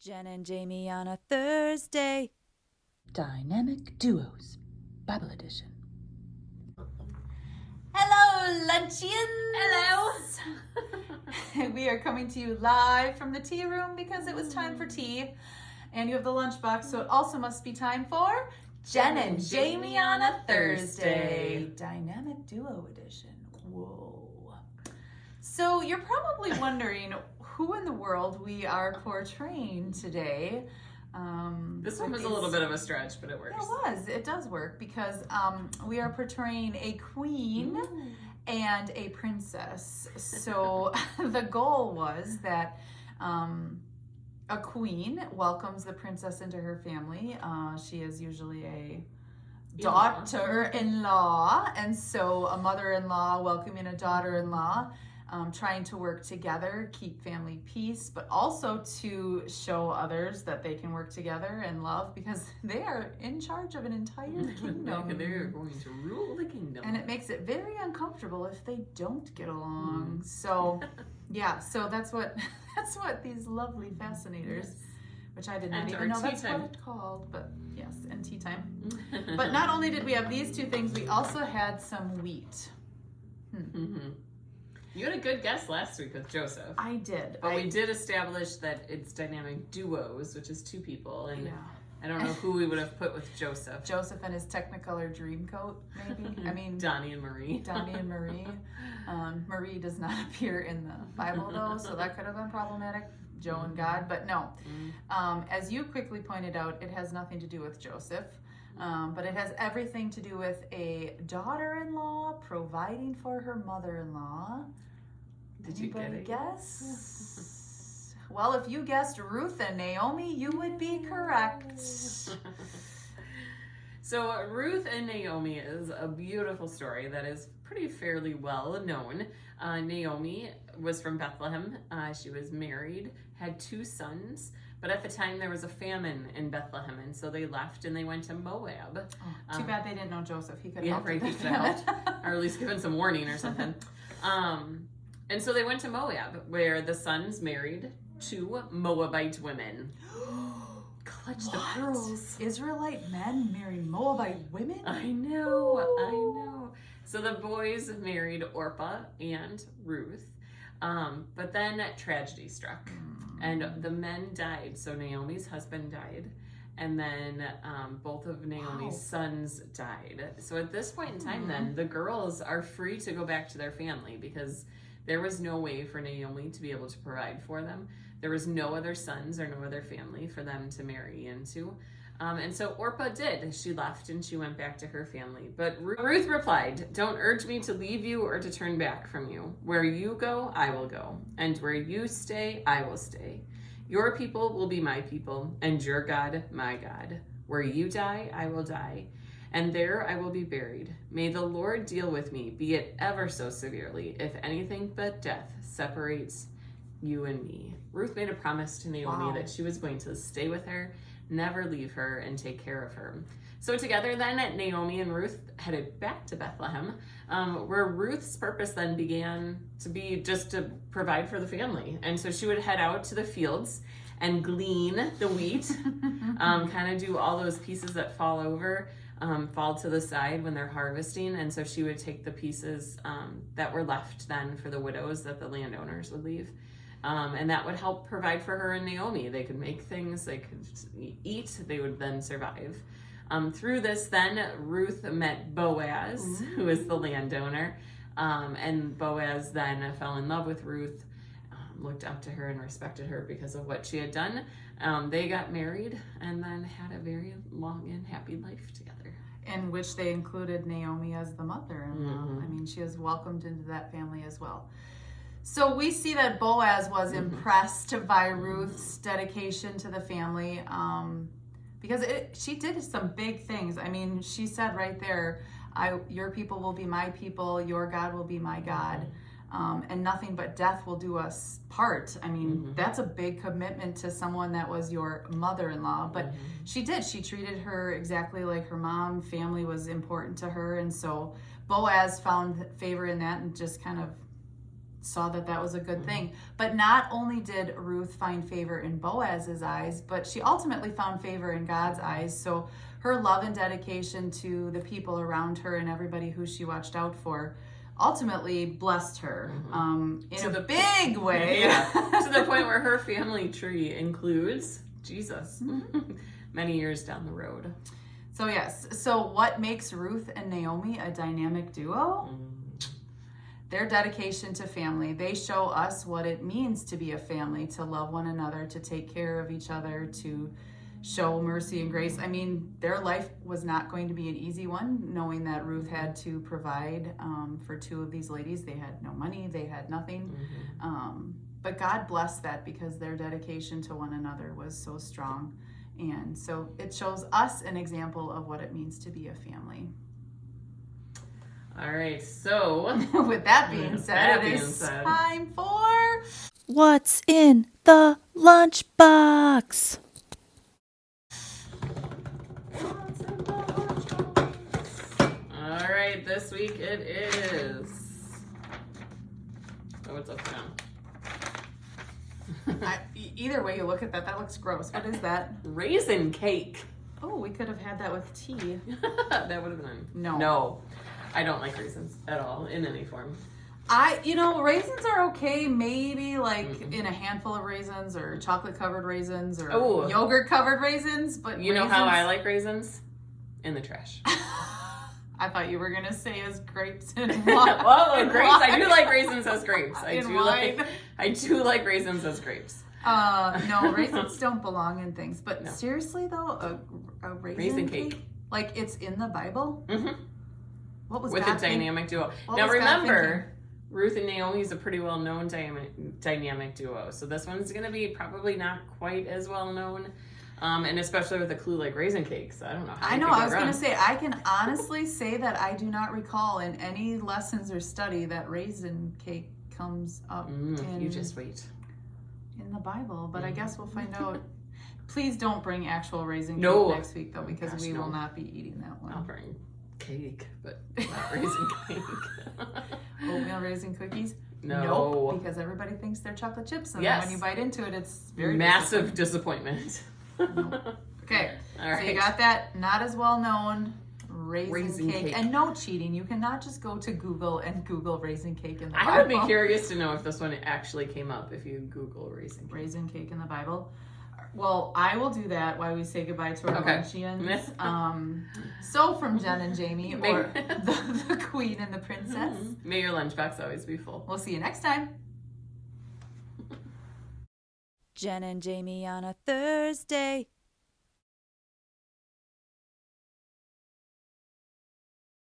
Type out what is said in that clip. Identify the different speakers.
Speaker 1: Jen and Jamie on a Thursday.
Speaker 2: Dynamic Duos, Bible Edition.
Speaker 1: Hello, Luncheons!
Speaker 3: Hello!
Speaker 1: We are coming to you live from the tea room because it was time for tea. And you have the lunchbox, so it also must be time for Jen and Jamie on a Thursday. Dynamic Duo Edition. Whoa. So you're probably wondering who in the world we are portraying today.
Speaker 3: This one was a little bit of a stretch, but it works.
Speaker 1: It does work because we are portraying a queen and a princess. So the goal was that a queen welcomes the princess into her family. She is usually a daughter-in-law, and so a mother-in-law welcoming a daughter-in-law. Trying to work together, keep family peace, but also to show others that they can work together and love because they are in charge of an entire kingdom.
Speaker 3: They're going to rule the kingdom.
Speaker 1: And it makes it very uncomfortable if they don't get along. So, yeah, so that's what these lovely fascinators, which I did not even know that's what it's called, but yes, and tea time. But not only did we have these two things, we also had some wheat.
Speaker 3: You had a good guess last week with Joseph.
Speaker 1: I did.
Speaker 3: But we did establish that it's dynamic duos, which is two people. And I don't know who we would have put with Joseph.
Speaker 1: Joseph and his Technicolor dream coat, maybe. I mean,
Speaker 3: Donnie and Marie.
Speaker 1: Donnie and Marie. Marie does not appear in the Bible, though, so that could have been problematic. Joe and God, but no. As you quickly pointed out, it has nothing to do with Joseph. But it has everything to do with a daughter-in-law providing for her mother-in-law.
Speaker 3: Did you get it?
Speaker 1: Guess? Well, if you guessed Ruth and Naomi, you would be correct.
Speaker 3: So Ruth and Naomi is a beautiful story that is pretty fairly well known. Naomi was from Bethlehem. She was married, had 2 sons. But at the time, there was a famine in Bethlehem, and so they left and they went to Moab.
Speaker 1: Oh, too bad they didn't know Joseph. He could have helped.
Speaker 3: He could have helped, or at least given some warning or something. And so they went to Moab, where the sons married 2 Moabite women. Clutch the pearls.
Speaker 1: Israelite men marry Moabite women?
Speaker 3: I know. So the boys married Orpah and Ruth, but then tragedy struck. And the men died. So Naomi's husband died. And then both of Naomi's sons died. So at this point in time, then, the girls are free to go back to their family because there was no way for Naomi to be able to provide for them. There was no other sons or no other family for them to marry into. And so Orpah did. She left and she went back to her family. But Ruth replied, "Don't urge me to leave you or to turn back from you. Where you go, I will go. And where you stay, I will stay. Your people will be my people, and your God, my God. Where you die, I will die. And there I will be buried. May the Lord deal with me, be it ever so severely, if anything but death separates you and me." Ruth made a promise to Naomi that she was going to stay with her, never leave her, and take care of her. So together then, Naomi and Ruth headed back to Bethlehem, where Ruth's purpose then began to be just to provide for the family. And so she would head out to the fields and glean the wheat, kind of do all those pieces that fall to the side when they're harvesting. And so she would take the pieces that were left then for the widows that the landowners would leave. And that would help provide for her and Naomi. They could make things, they could eat, they would then survive. Through this then, Ruth met Boaz, who is the landowner. And Boaz then fell in love with Ruth, looked up to her and respected her because of what she had done. They got married and then had a very long and happy life together.
Speaker 1: In which they included Naomi as the mother-in-law. I mean, she is welcomed into that family as well. So we see that Boaz was impressed by Ruth's dedication to the family because she did some big things. I mean, she said right there, your people will be my people, your God will be my God, and nothing but death will do us part. I mean, that's a big commitment to someone that was your mother-in-law, but she did. She treated her exactly like her mom. Family was important to her, and so Boaz found favor in that and just kind of saw that that was a good thing. But not only did Ruth find favor in Boaz's eyes, but she ultimately found favor in God's eyes. So her love and dedication to the people around her and everybody who she watched out for ultimately blessed her in a big way.
Speaker 3: Yeah, to the point where her family tree includes Jesus many years down the road.
Speaker 1: So yes, so what makes Ruth and Naomi a dynamic duo? Their dedication to family. They show us what it means to be a family, to love one another, to take care of each other, to show mercy and grace. I mean, their life was not going to be an easy one, knowing that Ruth had to provide for two of these ladies. They had no money, they had nothing. But God blessed that because their dedication to one another was so strong. And so it shows us an example of what it means to be a family.
Speaker 3: All right, so
Speaker 1: with that being said, it is time for
Speaker 2: What's in the lunchbox?
Speaker 3: All right, this week it is. Oh, it's up down.
Speaker 1: Either way you look at that, that looks gross. What is that?
Speaker 3: Raisin cake.
Speaker 1: Oh, we could have had that with tea.
Speaker 3: That would have been no. I don't like raisins at all in any form.
Speaker 1: Raisins are okay, maybe like in a handful of raisins or chocolate covered raisins or yogurt covered raisins, but
Speaker 3: you know how I like raisins? In the trash.
Speaker 1: I thought you were gonna say as grapes and wine.
Speaker 3: Well, grapes. I do like raisins as grapes. I do like raisins as grapes.
Speaker 1: No, raisins don't belong in things. But seriously though, a raisin cake, like it's in the Bible. What was
Speaker 3: with
Speaker 1: God
Speaker 3: a dynamic duo? Now remember, Ruth and Naomi is a pretty well-known dynamic duo. So this one's gonna be probably not quite as well known. And especially with a clue like raisin cakes. I don't know how
Speaker 1: I was going to say, I can honestly say that I do not recall in any lessons or study that raisin cake comes up
Speaker 3: you just wait.
Speaker 1: In the Bible. But I guess we'll find out. Please don't bring actual raisin cake next week, though, because we will not be eating that one.
Speaker 3: I'll bring cake, but not raisin cake.
Speaker 1: Oatmeal raisin cookies?
Speaker 3: No.
Speaker 1: Nope, because everybody thinks they're chocolate chips. And then when you bite into it, it's very
Speaker 3: massive disappointment.
Speaker 1: Okay,
Speaker 3: all right.
Speaker 1: So you got that not as well known raisin cake. And no cheating. You cannot just go to Google and Google raisin cake in the Bible.
Speaker 3: I would be curious to know if this one actually came up if you Google raisin cake.
Speaker 1: Raisin cake in the Bible. Well, I will do that while we say goodbye to our luncheons. So from Jen and Jaime, or the Queen and the Princess.
Speaker 3: May your lunchbox always be full.
Speaker 1: We'll see you next time.
Speaker 2: Jen and Jaime on a Thursday.